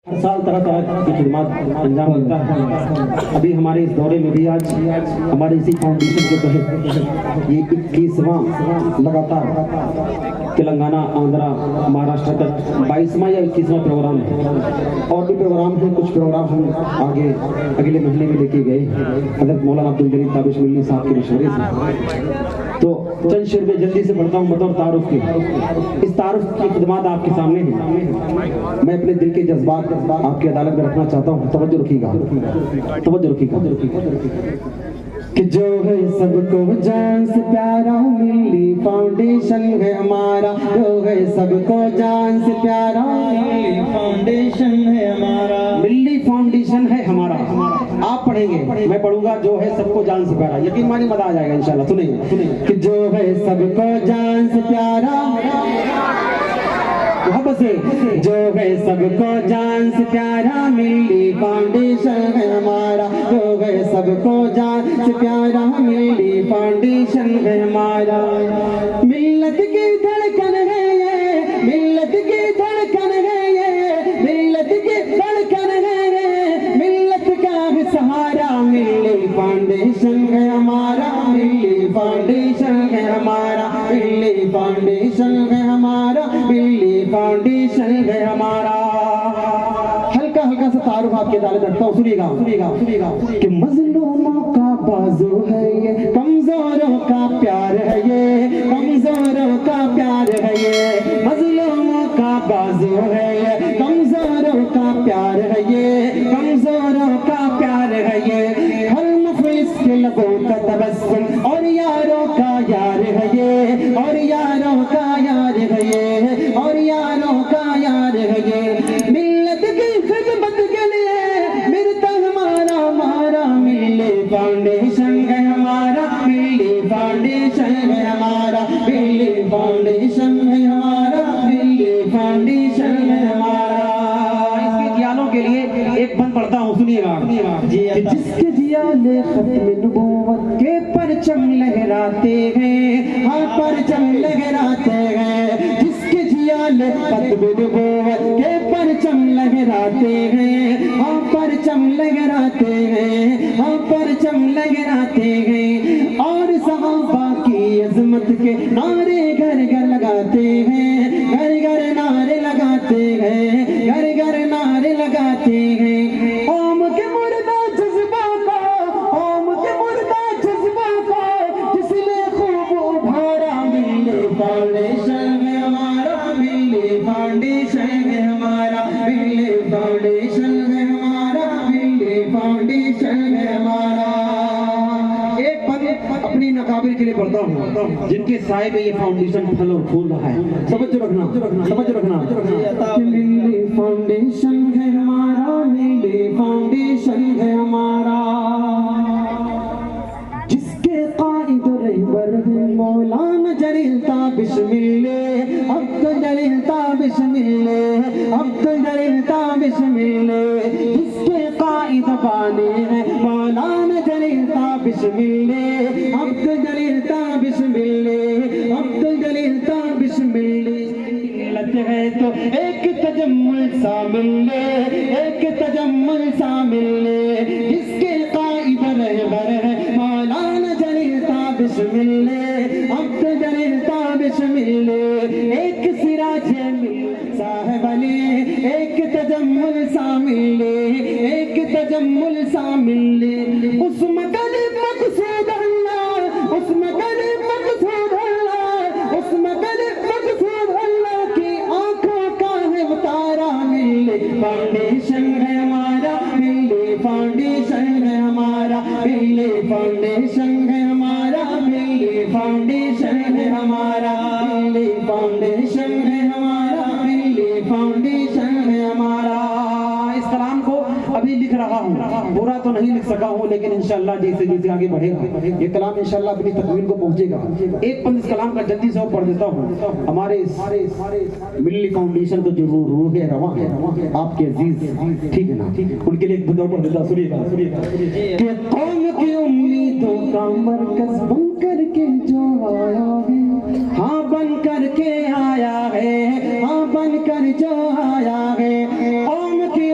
ہر سال طرح طرح کی خدمات انجام دیتا ہے۔ ابھی ہمارے اس دورے میں بھی آج ہمارے اسی فاؤنڈیشن کے تحت یہ 21واں لگاتار تلنگانہ، آندھرا، مہاراشٹر کا 22واں یا 21واں پروگرام ہے، اور بھی پروگرام ہیں۔ کچھ پروگرام ہم آگے اگلے مہینے میں لے کے گئے حضرت مولانا عبدالجلیل تابش ملی صاحب کے مشورے سے۔ تو چند شعر میں جلدی سے پڑھتا ہوں بطور تعارف کے۔ اس تعارف کی خدمات آپ کے سامنے ہیں۔ میں اپنے دل کے جذبات آپ کی عدالت میں رکھنا چاہتا ہوں، توجہ رکھیے گا، توجہ رکھیے گا۔ کہ جو ہے سب کو جان سے پیارا ملی فاؤنڈیشن ہے ہمارا، جو ہے سب کو جان سے پیارا ملی فاؤنڈیشن ہے ہمارا، ملی فاؤنڈیشن ہے ہمارا۔ آپ پڑھیں گے، میں پڑھوں گا جو ہے سب کو جان سے پیارا، یقین مانی مزہ آ جائے گا انشاءاللہ۔ سنیں کہ جو ہے سب کو جان سے پیارا، محبت سے، جو ہے سب کو جان سے پیارا ملی فاؤنڈیشن ہے ہمارا، جو ہے سب کو جان سے پیارا ملی فاؤنڈیشن ہے ہمارا۔ ملت کی دھڑکن ہے یہ، ملت کی دھڑکن ہے یہ، ملت کی دھڑکن ہے یہ، ملت کا بھی سہارا ملی فاؤنڈیشن ہے ہمارا، ملی فاؤنڈیشن ہے ہمارا، ملی فاؤنڈیشن ہے ہمارا، ملی فاؤنڈیشن ہے ہمارا۔ ہلکا ہلکا سا تعارف آپ کے عدالت رکھتا ہوں، سنیے گا کہ مظلوموں کا بازو ہے یہ، کمزوروں کا پیار ہے یہ، کمزوروں کا پیار ہے یہ، مظلوموں کا بازو ہے یہ، کمزوروں کا پیار ہے یہ، کمزوروں کا پیار ہے یہ، ہر مفلس کے لبوں کا تبسم اور یاروں کا یار ہے یہ، اور یاروں کا یار ہے یہ، اور یاروں کا یار ہے یہ، ملت کی خدمت کے لیے مرتا ہمارا مارا، ملی فاؤنڈیشن ہے ہمارا، ملی فاؤنڈیشن ہے ہمارا، ملی فاؤنڈیشن ہے ہمارا، ملی فاؤنڈیشن ہے ہمارا۔ اس کے جیالوں کے لیے ایک بند پڑھتا ہوں، سنیے گا کہ جس کے جیالے ختم نبوت کے پرچم لہراتے ہیں، ہاں پرچم لہراتے ہیں، جس کے جیالے ختم نبوت کے پرچم لہراتے ہیں، ہاں پرچم لہراتے ہیں، ہاں پرچم لہراتے ہیں، اور صحابہ کی عظمت کے نعرے گھر گھر لگاتے ہیں، گھر گھر نعرے لگاتے ہیں، گھر گھر نعرے لگاتے ہیں، قوم کے مردہ جذبہ کو، قوم کے مردہ جذبہ کو جس نے خوب ابھارا، ملی فاؤنڈیشن ہے ہمارا، ملی فاؤنڈیشن ہے ہمارا، ملی فاؤنڈیشن ہے ہمارا، ملی فاؤنڈیشن ہے ہمارا۔ ایک بات اپنی ناقابل کے لیے پڑھتا ہوں، جن کے سائے میں یہ فاؤنڈیشن پھل اور پھول رہا ہے، سمجھ رکھنا، سمجھ رکھنا، ملی فاؤنڈیشن ہے ہمارا، ملی فاؤنڈیشن ہے ہمارا، جس کے قائد رہبر مولانا جلیل تابش ملے، عبدالجلیل تابش ملے، عبدالجلیل تابش ملے، جس کے قائد بانی ہے مولانا جلیل تابش ملے، عبدالجلیل تابش ملے، عبدالجلیل تابش ملے۔ ملت ہے تو ایک تجمل سا ملے، ایک تجمل سا ملے، جس کے قائد رہبر ہے مولانا جلیل تابش ملے، عبدالجلیل تابش ملے، ایک سراج مل صاحب علی، ایک تجمل سا ملے، ایک تجمل سا ملے، اس مطلب مقصود اللہ، اس مطلب مقصود اللہ، اس مطلب مقصود اللہ کی آنکھوں کا ہے اتارا، ملی فاؤنڈیشن ہے ہمارا، ملی فاؤنڈیشن ہے ہمارا، ملی فاؤنڈیشن ہے ہمارا، ملی فاؤنڈیشن ہے ہمارا، ملی فاؤنڈیشن ہے ہمارا، ملی فاؤنڈیشن ہے ہمارا۔ اس کلام کو ابھی لکھ رہا ہوں، پورا تو نہیں لکھ سکا ہوں، لیکن انشاءاللہ جیسے جیسے آگے بڑھے گا یہ کلام انشاءاللہ اپنی تکمیل کو پہنچے گا۔ ایک پند اس کلام کا جلدی سے پڑھ دیتا ہوں۔ ہمارے ملی فاؤنڈیشن کو جو روح رواں ہے آپ کے عزیز، ٹھیک ہے نا، ان کے لیے ایک بندہ پڑھ دیتا ہوں، سنیے گا کہ قوم کی امیدوں کا مرکز بن کر کے جو آیا ہے، ہاں بن کر کے آیا ہے، ہاں بن کر جو آیا ہے، قوم کی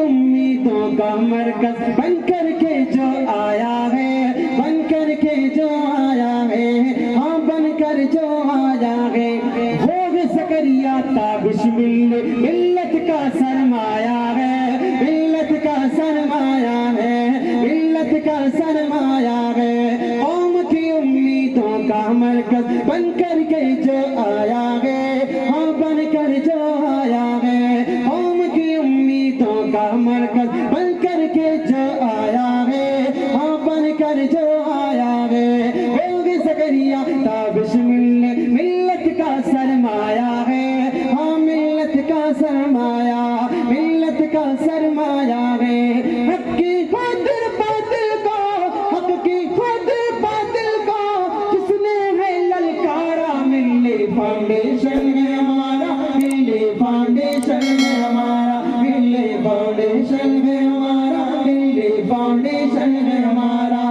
کا مرکز بن کر کے جو آیا ہے، بن کر کے جو آیا ہے، ہاں بن کر جو آیا ہے، ہوگ زکریا تابش ملت کا سرمایہ ہے، ملت کا سرمایہ ہے، ملت کا سرمایہ ہے، قوم کی امیدوں کا مرکز بن کر کے جو آیا ہے، ہاں بن کر جو آیا ہے، قوم کی امیدوں کا مرکز بن کر کے جو آیا ہے، ہاں بن کر جو آیا ہے، ہوگ زکریا تابش ملت کا سرمایہ ہے، ہاں ملت کا سرمایہ، ملت کا سرمایہ ہے، حق کی خاطر باطل کو، حق کی خاطر باطل کو جس نے ہے للکارا، ملی فاؤنڈیشن ہے ہمارا، ملی فاؤنڈیشن ہے ہمارا، ملی فاؤنڈیشن ہے ہمارا، ملی فاؤنڈیشن ہے ہمارا،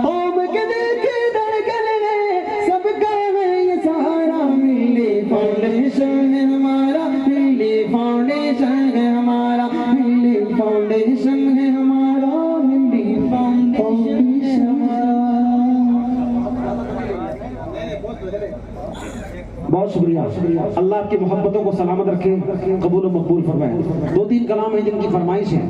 قوم کے دل کی دھڑکن ہے، سب کا ہے یہ سہارا، ملی فاؤنڈیشن ہے ہمارا، ملی فاؤنڈیشن ہے ہمارا، ملی فاؤنڈیشن ہے ہمارا، ملی فاؤنڈیشن ہے ہمارا۔ بہت شکریہ، اللہ آپ کی محبتوں کو سلامت رکھے، قبول و مقبول فرمائے۔ دو تین کلام ہیں جن کی فرمائش ہے۔